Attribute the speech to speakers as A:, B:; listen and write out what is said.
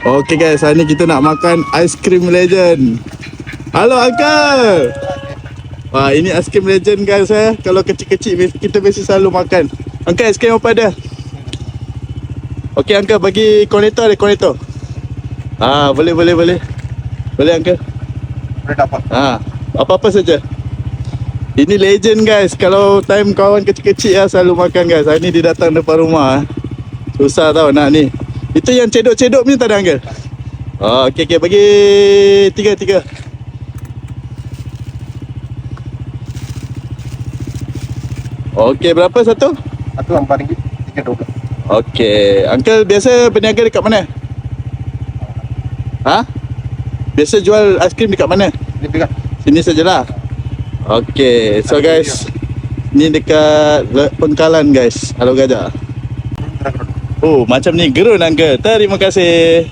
A: Okay guys, hari ni kita nak makan aiskrim legend. Halo Uncle. Wah, ini aiskrim legend guys Kalau kecil-kecil kita biasa selalu makan. Uncle, aiskrim apa ada? Okay Uncle, bagi konektor ada konektor. Boleh. Boleh Uncle.
B: Boleh dapat.
A: Apa-apa saja. Ini legend guys. Kalau time kawan kecil-kecil selalu makan guys. Hari ni dia datang depan rumah. Susah tau nak ni. Itu yang cedok-cedok punya tak ada Uncle? Okay, bagi tiga. Okay, berapa satu?
B: Satu RM4, RM3.12.
A: Okay, Uncle biasa berniaga dekat mana? Biasa jual aiskrim dekat mana?
B: Ini pegang.
A: Sini sajalah. Okay, so guys, ni dekat Pengkalan guys, Alor Gajah. Oh, macam ni gerun Uncle. Terima kasih.